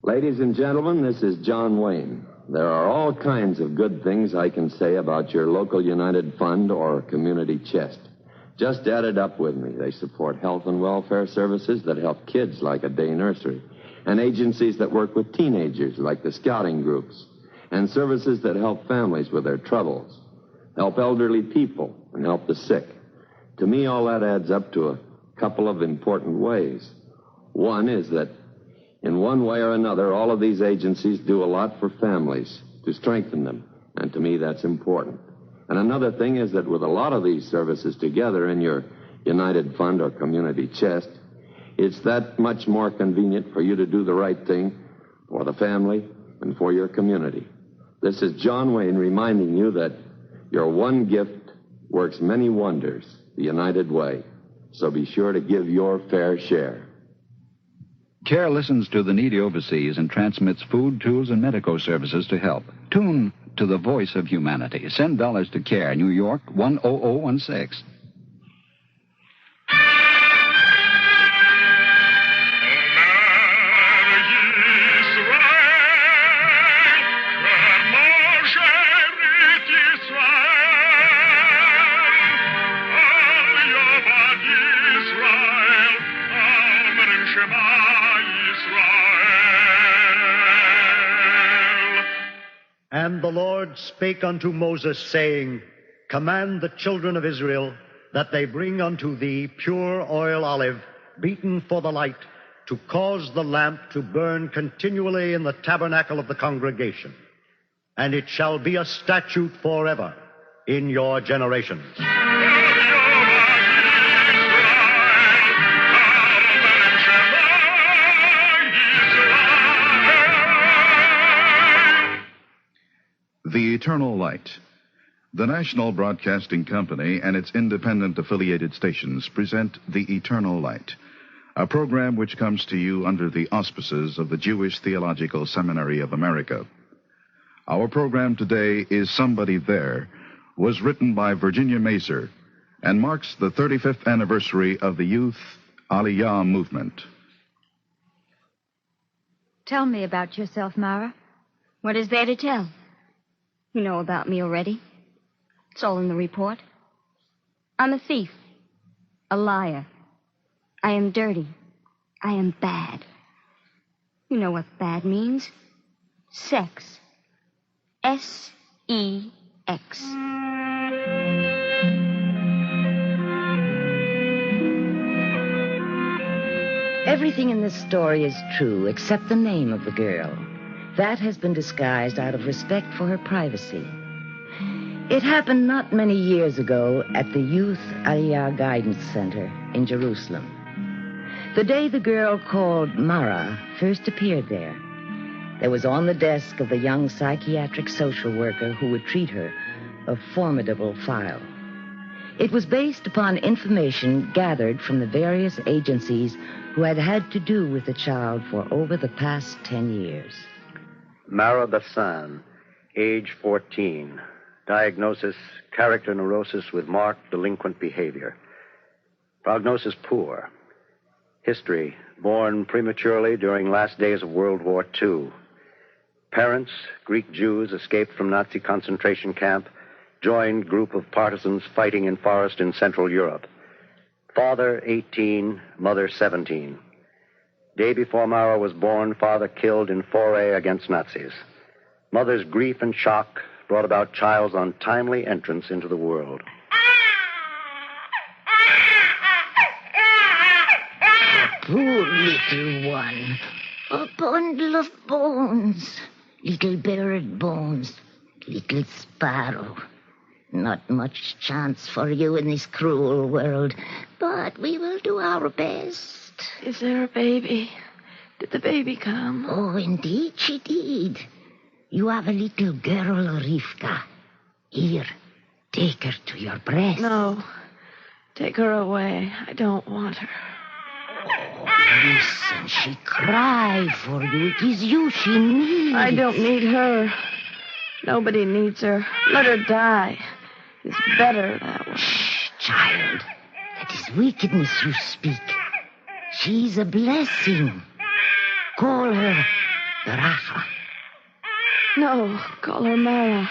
Ladies and gentlemen, this is John Wayne. There are all kinds of good things I can say about your local United Fund or community chest. Just add it up with me. They support health and welfare services that help kids like a day nursery, and agencies that work with teenagers like the scouting groups, and services that help families with their troubles, help elderly people, and help the sick. To me, all that adds up to a couple of important ways. One is that in one way or another, all of these agencies do a lot for families to strengthen them, and to me that's important. And another thing is that with a lot of these services together in your United Fund or community chest, it's that much more convenient for you to do the right thing for the family and for your community. This is John Wayne reminding you that your one gift works many wonders the United way. So be sure to give your fair share. CARE listens to the needy overseas and transmits food, tools, and medical services to help. Tune to the voice of humanity. Send dollars to CARE, New York, 10016. And the Lord spake unto Moses, saying, Command the children of Israel that they bring unto thee pure oil olive, beaten for the light, to cause the lamp to burn continually in the tabernacle of the congregation. And it shall be a statute forever in your generations. The Eternal Light. The National Broadcasting Company and its independent affiliated stations present The Eternal Light, a program which comes to you under the auspices of the Jewish Theological Seminary of America. Our program today is Somebody There, was written by Virginia Mazer, and marks the 35th anniversary of the Youth Aliyah movement. Tell me about yourself, Mara. What is there to tell? You know about me already. It's all in the report. I'm a thief, a liar. I am dirty. I am bad. You know what bad means. Sex. S-E-X. Everything in this story is true except the name of the girl. That has been disguised out of respect for her privacy. It happened not many years ago at the Youth Aliyah Guidance Center in Jerusalem. The day the girl called Mara first appeared there, there was on the desk of the young psychiatric social worker who would treat her a formidable file. It was based upon information gathered from the various agencies who had had to do with the child for over the past 10 years. Mara Bassan, age 14. Diagnosis, character neurosis with marked delinquent behavior. Prognosis poor. History, born prematurely during last days of World War II. Parents, Greek Jews, escaped from Nazi concentration camp, joined group of partisans fighting in forest in Central Europe. Father, 18, mother, 17. Day before Mara was born, father killed in foray against Nazis. Mother's grief and shock brought about child's untimely entrance into the world. Poor little one. A bundle of bones. Little buried bones. Little sparrow. Not much chance for you in this cruel world, but we will do our best. Is there a baby? Did the baby come? Oh, indeed she did. You have a little girl, Rivka. Here, take her to your breast. No. Take her away. I don't want her. Oh, listen, she cried for you. It is you she needs. I don't need her. Nobody needs her. Let her die. It's better that way. Shh, child. That is wickedness you speak. She's a blessing. Call her Racha. No, call her Mara.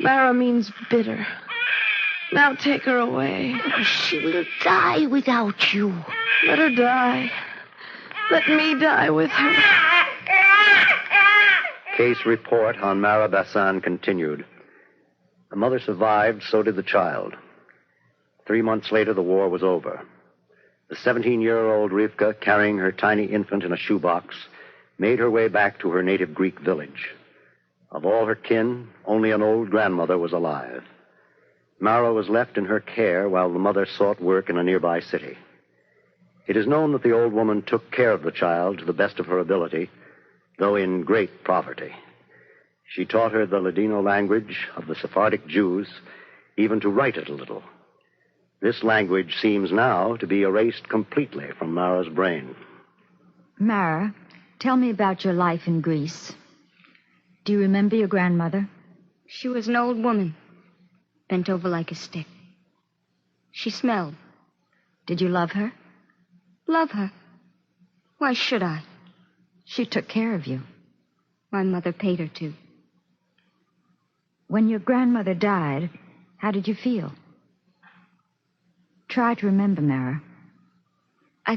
Mara means bitter. Now take her away. She will die without you. Let her die. Let me die with her. Case report on Mara Bassan continued. The mother survived, so did the child. 3 months later, the war was over. The 17-year-old Rivka, carrying her tiny infant in a shoebox, made her way back to her native Greek village. Of all her kin, only an old grandmother was alive. Mara was left in her care while the mother sought work in a nearby city. It is known that the old woman took care of the child to the best of her ability, though in great poverty. She taught her the Ladino language of the Sephardic Jews, even to write it a little. This language seems now to be erased completely from Mara's brain. Mara, tell me about your life in Greece. Do you remember your grandmother? She was an old woman, bent over like a stick. She smelled. Did you love her? Love her? Why should I? She took care of you. My mother paid her to. When your grandmother died, how did you feel? Try to remember, Mara. I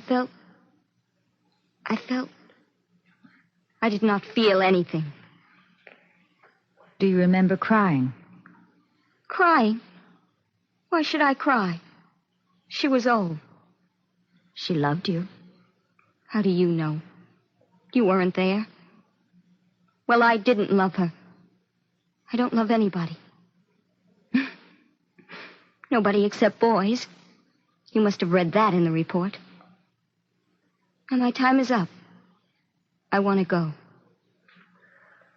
did not feel anything. Do you remember crying? Crying? Why should I cry? She was old. She loved you. How do you know? You weren't there. Well, I didn't love her. I don't love anybody. Nobody except boys. You must have read that in the report. Now my time is up. I want to go.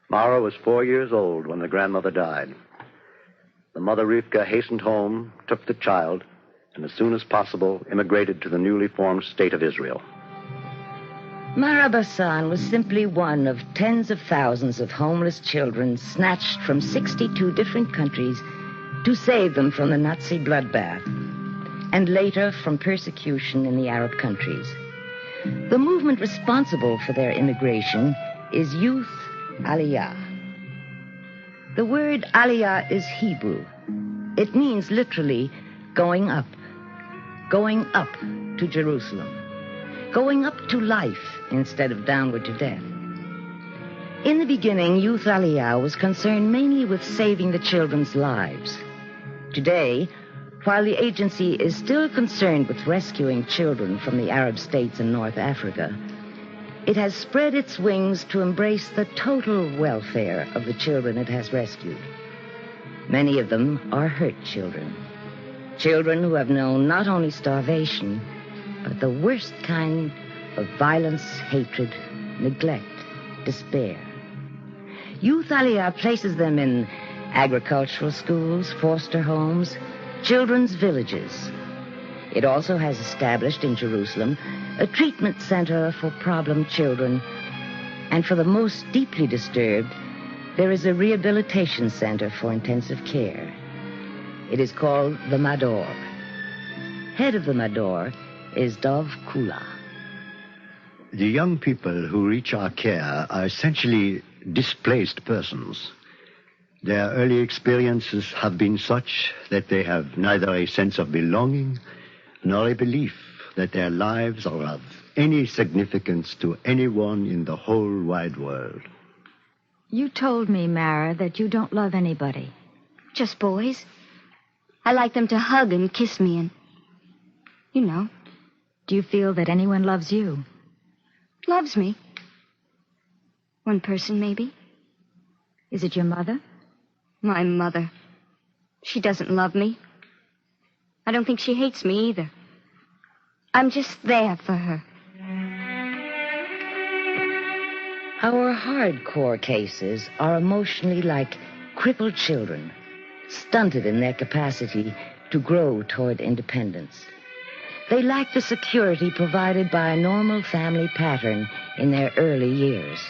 Mara was 4 years old when the grandmother died. The mother, Rivka, hastened home, took the child, and as soon as possible immigrated to the newly formed state of Israel. Mara Bassan was simply one of tens of thousands of homeless children snatched from 62 different countries to save them from the Nazi bloodbath, and later from persecution in the Arab countries. The movement responsible for their immigration is Youth Aliyah. The word Aliyah is Hebrew. It means literally going up to Jerusalem, going up to life instead of downward to death. In the beginning, Youth Aliyah was concerned mainly with saving the children's lives. Today, while the agency is still concerned with rescuing children from the Arab states in North Africa, it has spread its wings to embrace the total welfare of the children it has rescued. Many of them are hurt children. Children who have known not only starvation, but the worst kind of violence, hatred, neglect, despair. Youth Aliyah places them in agricultural schools, foster homes, children's villages. It also has established in Jerusalem a treatment center for problem children, and for the most deeply disturbed, there is a rehabilitation center for intensive care. It is called the Mador. Head of the Mador is Dov Kula. The young people who reach our care are essentially displaced persons. Their early experiences have been such that they have neither a sense of belonging nor a belief that their lives are of any significance to anyone in the whole wide world. You told me, Mara, that you don't love anybody. Just boys. I like them to hug and kiss me and, you know. Do you feel that anyone loves you? Loves me. One person, maybe. Is it your mother? My mother. She doesn't love me. I don't think she hates me either. I'm just there for her. Our hardcore cases are emotionally like crippled children, stunted in their capacity to grow toward independence. They lack the security provided by a normal family pattern in their early years.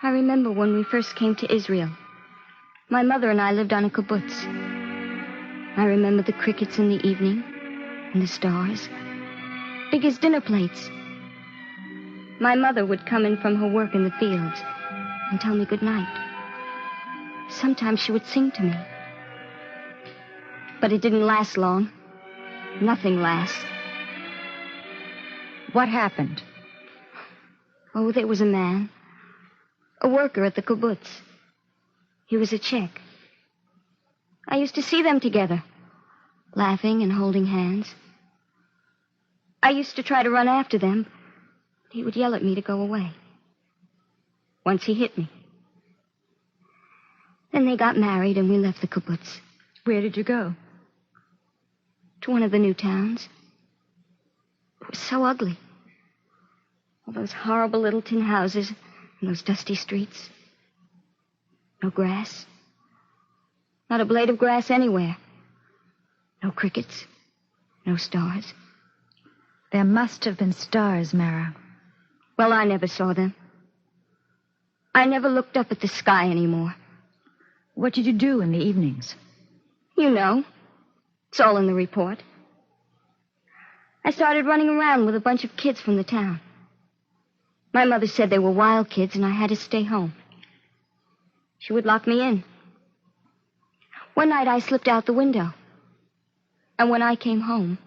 I remember when we first came to Israel. My mother and I lived on a kibbutz. I remember the crickets in the evening and the stars, big as dinner plates. My mother would come in from her work in the fields and tell me good night. Sometimes she would sing to me. But it didn't last long. Nothing lasts. What happened? Oh, there was a man. A worker at the kibbutz. He was a Czech. I used to see them together, laughing and holding hands. I used to try to run after them. He would yell at me to go away. Once he hit me. Then they got married and we left the kibbutz. Where did you go? To one of the new towns. It was so ugly. All those horrible little tin houses and those dusty streets. No grass. Not a blade of grass anywhere. No crickets. No stars. There must have been stars, Mara. Well, I never saw them. I never looked up at the sky anymore. What did you do in the evenings? You know. It's all in the report. I started running around with a bunch of kids from the town. My mother said they were wild kids and I had to stay home. She would lock me in. One night I slipped out the window. And when I came home,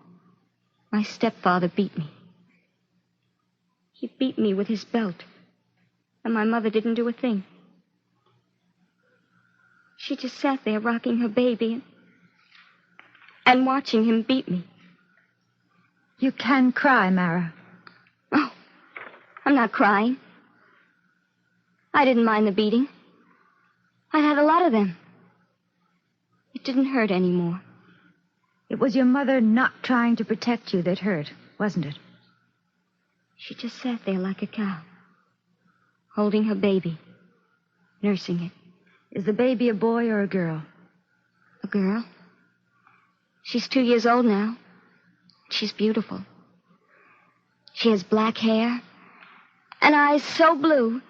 my stepfather beat me. He beat me with his belt. And my mother didn't do a thing. She just sat there rocking her baby and watching him beat me. You can cry, Mara. Oh, I'm not crying. I didn't mind the beating. I had a lot of them. It didn't hurt anymore. It was your mother not trying to protect you that hurt, wasn't it? She just sat there like a cow, holding her baby, nursing it. Is the baby a boy or a girl? A girl. She's 2 years old now. She's beautiful. She has black hair and eyes so blue,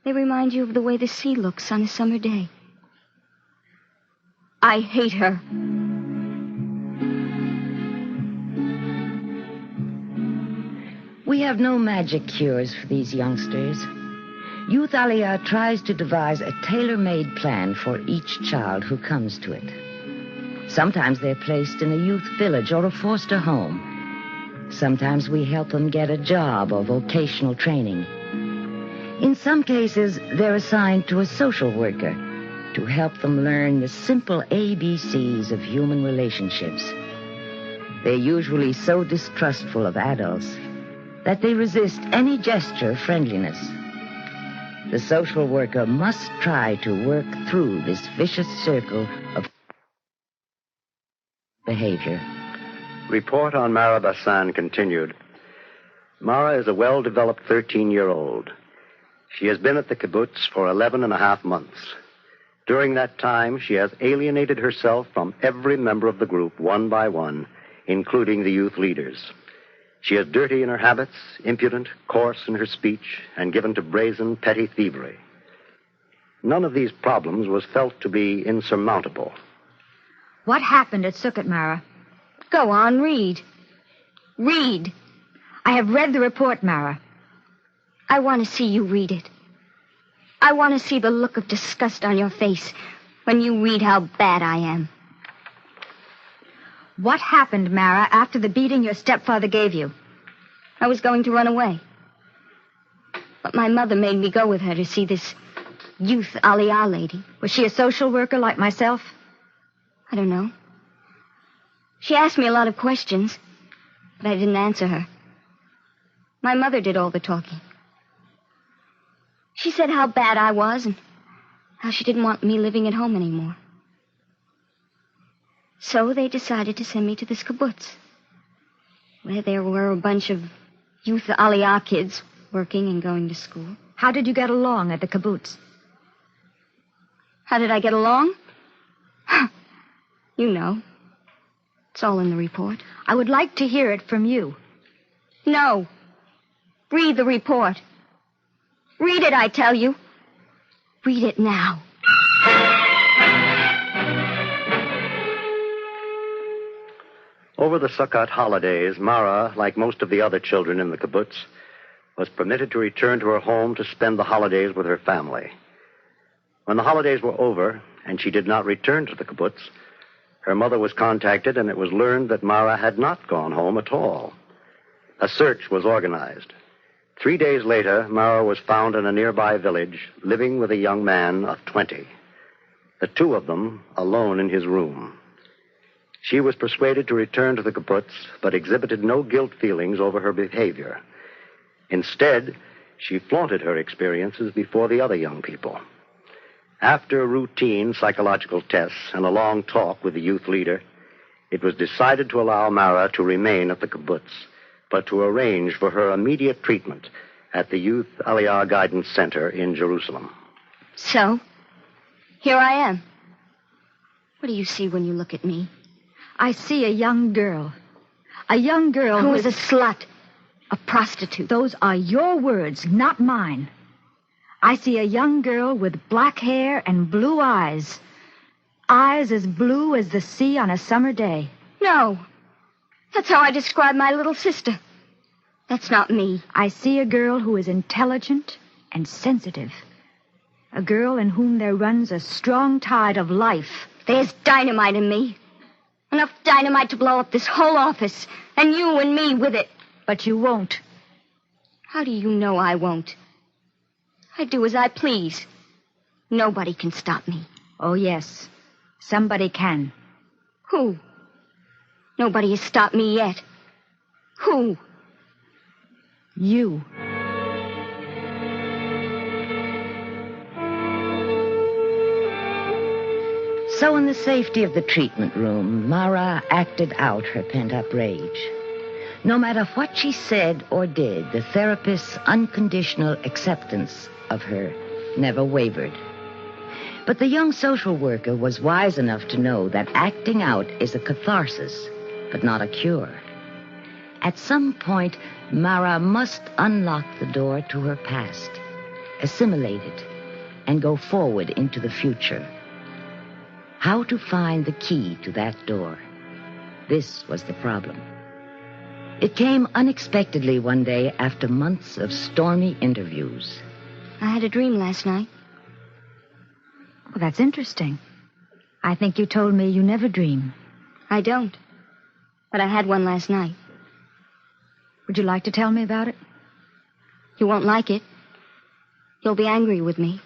they remind you of the way the sea looks on a summer day. I hate her. We have no magic cures for these youngsters. Youth Aliyah tries to devise a tailor-made plan for each child who comes to it. Sometimes they're placed in a youth village or a foster home. Sometimes we help them get a job or vocational training. In some cases, they're assigned to a social worker to help them learn the simple ABCs of human relationships. They're usually so distrustful of adults that they resist any gesture of friendliness. The social worker must try to work through this vicious circle of behavior. Report on Mara Bassan continued. Mara is a well-developed 13-year-old. She has been at the kibbutz for 11 and a half months. During that time, she has alienated herself from every member of the group, one by one, including the youth leaders. She is dirty in her habits, impudent, coarse in her speech, and given to brazen, petty thievery. None of these problems was felt to be insurmountable. What happened at Sukkot, Mara? Go on, read. Read. I have read the report, Mara. I want to see you read it. I want to see the look of disgust on your face when you read how bad I am. What happened, Mara, after the beating your stepfather gave you? I was going to run away. But my mother made me go with her to see this youth Aliyah lady. Was she a social worker like myself? I don't know. She asked me a lot of questions, but I didn't answer her. My mother did all the talking. She said how bad I was and how she didn't want me living at home anymore. So they decided to send me to this kibbutz, where there were a bunch of youth Aliyah kids working and going to school. How did you get along at the kibbutz? How did I get along? You know. It's all in the report. I would like to hear it from you. No. Read the report. Read it, I tell you. Read it now. Over the Sukkot holidays, Mara, like most of the other children in the kibbutz, was permitted to return to her home to spend the holidays with her family. When the holidays were over and she did not return to the kibbutz, her mother was contacted and it was learned that Mara had not gone home at all. A search was organized. 3 days later, Mara was found in a nearby village, living with a young man of 20. The two of them alone in his room. She was persuaded to return to the kibbutz, but exhibited no guilt feelings over her behavior. Instead, she flaunted her experiences before the other young people. After routine psychological tests and a long talk with the youth leader, it was decided to allow Mara to remain at the kibbutz, but to arrange for her immediate treatment at the Youth Aliyah Guidance Center in Jerusalem. So, here I am. What do you see when you look at me? I see a young girl. A young girl who is a slut, a prostitute. Those are your words, not mine. I see a young girl with black hair and blue eyes. Eyes as blue as the sea on a summer day. No. That's how I describe my little sister. That's not me. I see a girl who is intelligent and sensitive. A girl in whom there runs a strong tide of life. There's dynamite in me. Enough dynamite to blow up this whole office, and you and me with it. But you won't. How do you know I won't? I do as I please. Nobody can stop me. Oh, yes. Somebody can. Who? Nobody has stopped me yet. Who? You. So in the safety of the treatment room, Mara acted out her pent-up rage. No matter what she said or did, the therapist's unconditional acceptance of her never wavered. But the young social worker was wise enough to know that acting out is a catharsis, but not a cure. At some point, Mara must unlock the door to her past, assimilate it, and go forward into the future. How to find the key to that door? This was the problem. It came unexpectedly one day after months of stormy interviews. I had a dream last night. Well, that's interesting. I think you told me you never dream. I don't. But I had one last night. Would you like to tell me about it? You won't like it. You'll be angry with me.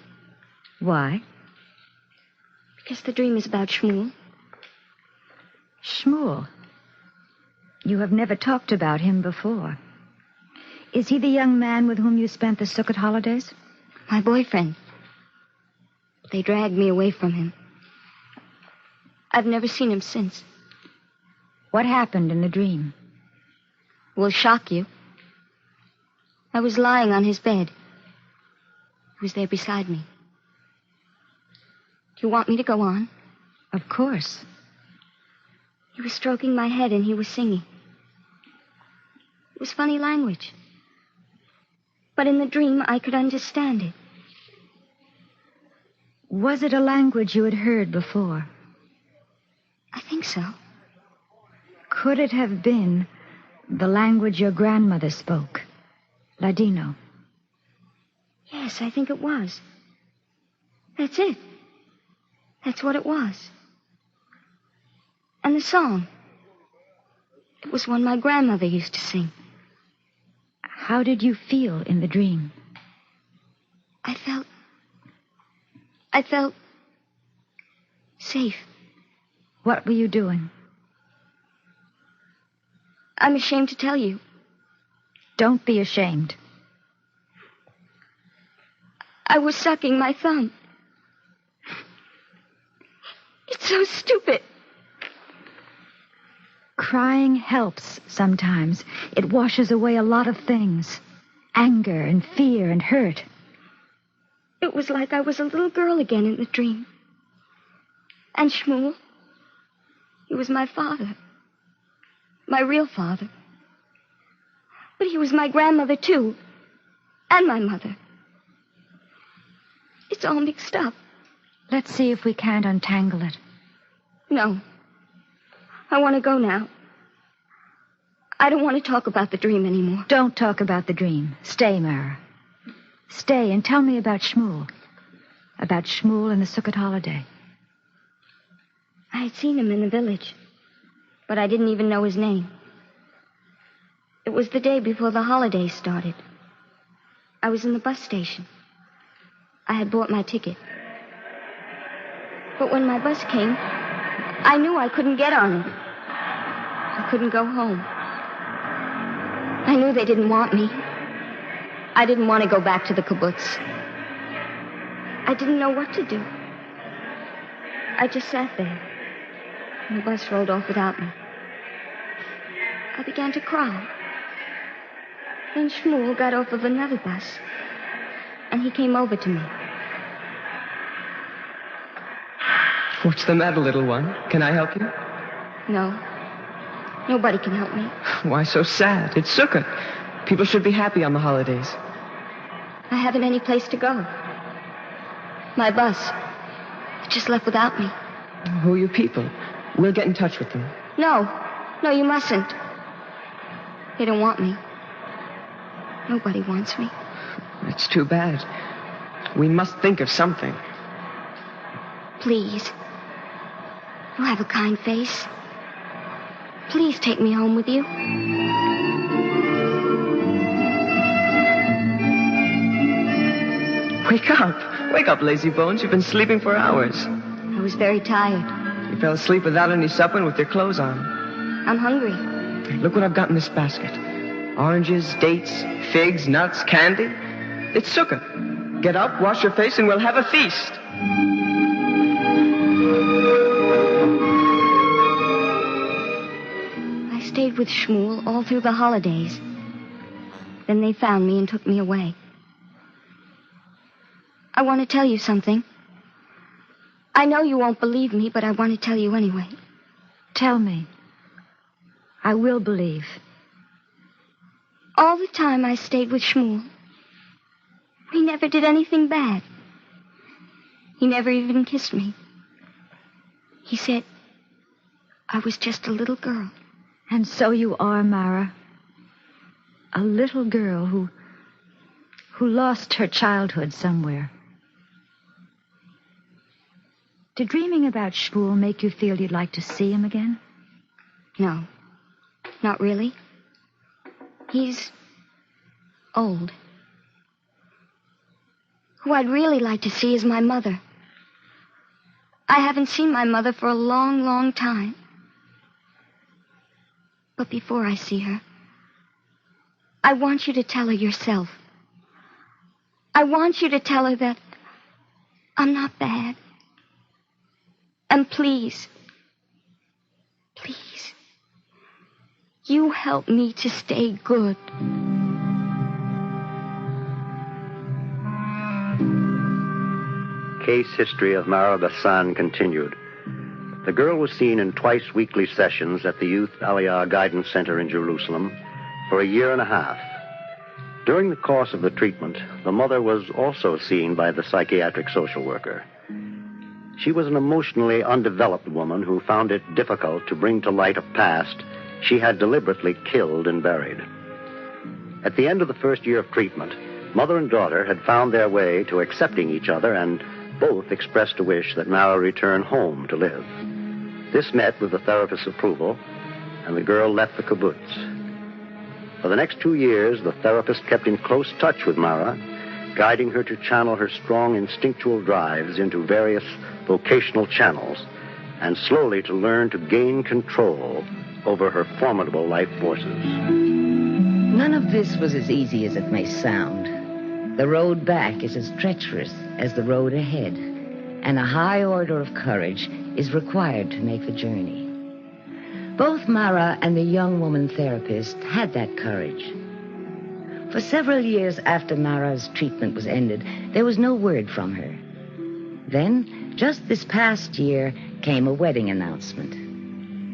Why? Because the dream is about Shmuel. Shmuel? You have never talked about him before. Is he the young man with whom you spent the Sukkot holidays? My boyfriend. They dragged me away from him. I've never seen him since. What happened in the dream? Will shock you. I was lying on his bed. He was there beside me. Do you want me to go on? Of course. He was stroking my head and he was singing. It was funny language. But in the dream, I could understand it. Was it a language you had heard before? I think so. Could it have been the language your grandmother spoke? Ladino. Yes, I think it was. That's it. That's what it was. And the song. It was one my grandmother used to sing. How did you feel in the dream? I felt safe. What were you doing? I'm ashamed to tell you. Don't be ashamed. I was sucking my thumb. It's so stupid. Crying helps sometimes. It washes away a lot of things. Anger and fear and hurt. It was like I was a little girl again in the dream. And Shmuel, he was my father. My real father. But he was my grandmother, too. And my mother. It's all mixed up. Let's see if we can't untangle it. No. I want to go now. I don't want to talk about the dream anymore. Don't talk about the dream. Stay, Mara. Stay and tell me about Shmuel. About Shmuel and the Sukkot holiday. I had seen him in the village, but I didn't even know his name. It was the day before the holiday started. I was in the bus station. I had bought my ticket. But when my bus came, I knew I couldn't get on it. I couldn't go home. I knew they didn't want me. I didn't want to go back to the kibbutz. I didn't know what to do. I just sat there, and the bus rolled off without me. I began to cry. Then Shmuel got off of another bus, and he came over to me. What's the matter, little one? Can I help you? No. Nobody can help me. Why so sad? It's Sukkot. People should be happy on the holidays. I haven't any place to go. My bus just left without me. Who are you people? We'll get in touch with them. No, you mustn't. They don't want me. Nobody wants me. It's too bad. We must think of something. Please. You have a kind face. Please take me home with you. Wake up, lazy bones. You've been sleeping for hours. I was very tired. You fell asleep without any supper and with your clothes on. I'm hungry. Look what I've got in this basket. Oranges, dates, figs, nuts, candy. It's Sukkot. Get up, wash your face, and we'll have a feast. I stayed with Shmuel all through the holidays. Then they found me and took me away. I want to tell you something. I know you won't believe me, but I want to tell you anyway. Tell me. I will believe. All the time I stayed with Shmuel, he never did anything bad. He never even kissed me. He said I was just a little girl. And so you are, Mara. A little girl who lost her childhood somewhere. Did dreaming about Shmuel make you feel you'd like to see him again? No, not really. He's old. Who I'd really like to see is my mother. I haven't seen my mother for a long, long time. But before I see her, I want you to tell her yourself. I want you to tell her that I'm not bad. And please, you help me to stay good. Case history of Mara Bassan continued. The girl was seen in twice weekly sessions at the Youth Aliyah Guidance Center in Jerusalem for a year and a half. During the course of the treatment, the mother was also seen by the psychiatric social worker. She was an emotionally undeveloped woman who found it difficult to bring to light a past she had deliberately killed and buried. At the end of the first year of treatment, mother and daughter had found their way to accepting each other, and both expressed a wish that Mara return home to live. This met with the therapist's approval, and the girl left the kibbutz. For the next 2 years, the therapist kept in close touch with Mara, guiding her to channel her strong instinctual drives into various vocational channels, and slowly to learn to gain control over her formidable life forces. None of this was as easy as it may sound. The road back is as treacherous as the road ahead, and a high order of courage is required to make the journey. Both Mara and the young woman therapist had that courage. For several years after Mara's treatment was ended, there was no word from her. Then, just this past year, came a wedding announcement.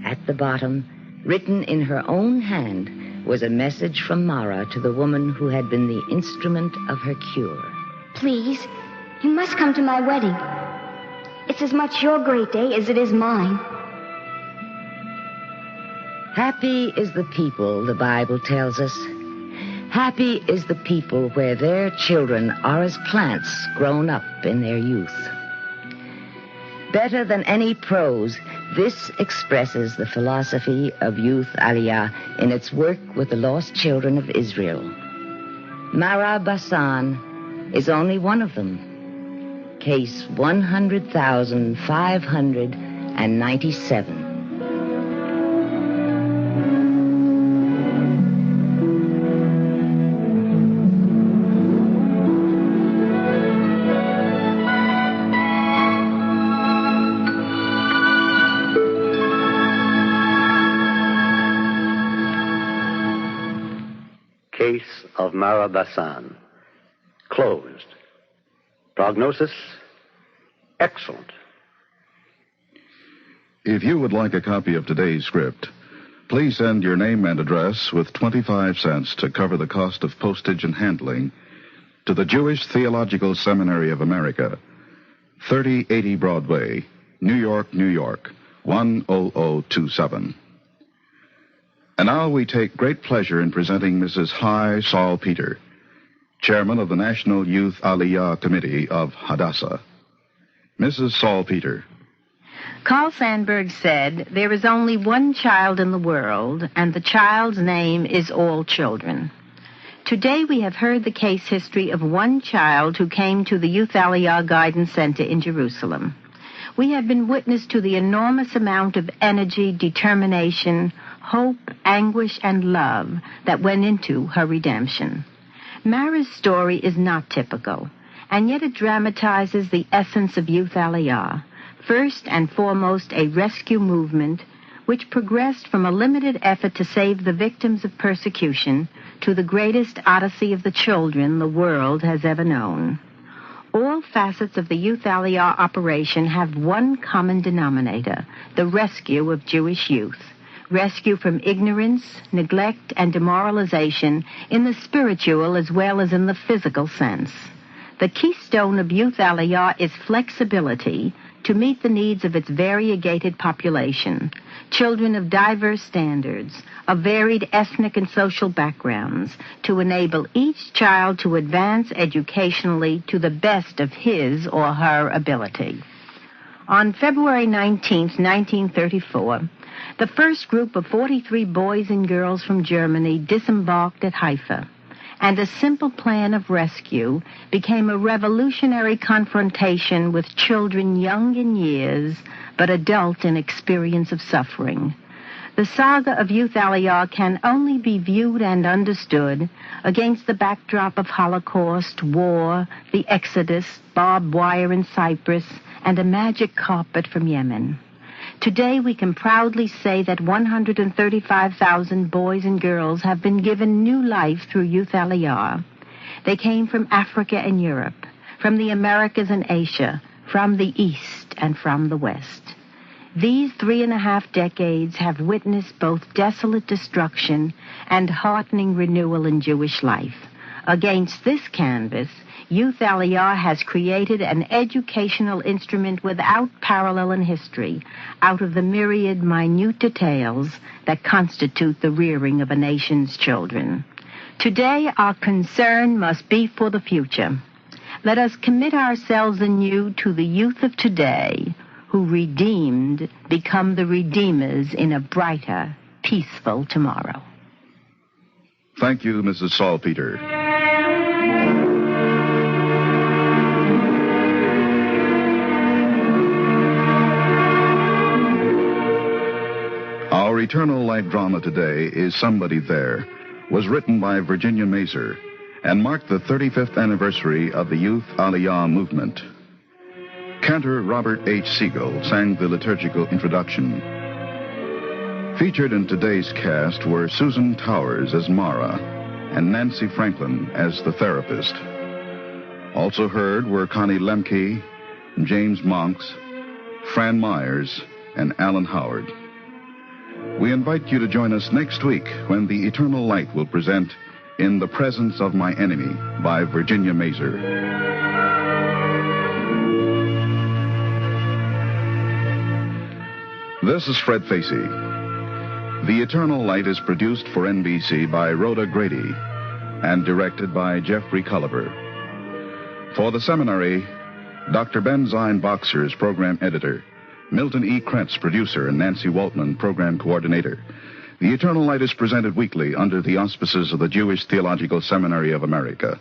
At the bottom, written in her own hand, was a message from Mara to the woman who had been the instrument of her cure. Please, you must come to my wedding. It's as much your great day as it is mine. Happy is the people, the Bible tells us. Happy is the people where their children are as plants grown up in their youth. Better than any prose, this expresses the philosophy of Youth Aliyah in its work with the lost children of Israel. Mara Basan is only one of them. Case 100,597. Case of Mara Basan. Closed. Prognosis? Excellent. If you would like a copy of today's script, please send your name and address with 25 cents to cover the cost of postage and handling to the Jewish Theological Seminary of America, 3080 Broadway, New York, New York, 10027. And now we take great pleasure in presenting Mrs. Hi Salpeter, Chairman of the National Youth Aliyah Committee of Hadassah. Mrs. Salpeter. Carl Sandburg said, "There is only one child in the world, and the child's name is all children." Today we have heard the case history of one child who came to the Youth Aliyah Guidance Center in Jerusalem. We have been witness to the enormous amount of energy, determination, hope, anguish, and love that went into her redemption. Mara's story is not typical, and yet it dramatizes the essence of Youth Aliyah, first and foremost a rescue movement which progressed from a limited effort to save the victims of persecution to the greatest odyssey of the children the world has ever known. All facets of the Youth Aliyah operation have one common denominator, the rescue of Jewish youth. Rescue from ignorance, neglect, and demoralization in the spiritual as well as in the physical sense. The keystone of Youth Aliyah is flexibility to meet the needs of its variegated population, children of diverse standards, of varied ethnic and social backgrounds, to enable each child to advance educationally to the best of his or her ability. On February 19, 1934, the first group of 43 boys and girls from Germany disembarked at Haifa, and a simple plan of rescue became a revolutionary confrontation with children young in years, but adult in experience of suffering. The saga of Youth Aliyah can only be viewed and understood against the backdrop of Holocaust, war, the Exodus, barbed wire in Cyprus, and a magic carpet from Yemen. Today we can proudly say that 135,000 boys and girls have been given new life through Youth Aliyah. They came from Africa and Europe, from the Americas and Asia, from the East and from the West. These 3.5 decades have witnessed both desolate destruction and heartening renewal in Jewish life. Against this canvas, Youth Aliyah has created an educational instrument without parallel in history, out of the myriad minute details that constitute the rearing of a nation's children. Today, our concern must be for the future. Let us commit ourselves anew to the youth of today, who redeemed become the redeemers in a brighter, peaceful tomorrow. Thank you, Mrs. Salpeter. Our Eternal Light drama today is Somebody There, was written by Virginia Mazer, and marked the 35th anniversary of the Youth Aliyah movement. Cantor Robert H. Siegel sang the liturgical introduction. Featured in today's cast were Susan Towers as Mara and Nancy Franklin as the therapist. Also heard were Connie Lemke, James Monks, Fran Myers, and Alan Howard. We invite you to join us next week when the Eternal Light will present In the Presence of My Enemy by Virginia Mazer. This is Fred Facey. The Eternal Light is produced for NBC by Rhoda Grady and directed by Jeffrey Culliver. For the seminary, Dr. Ben Zine Boxer is program editor, Milton E. Krentz, producer, and Nancy Waltman, program coordinator. The Eternal Light is presented weekly under the auspices of the Jewish Theological Seminary of America.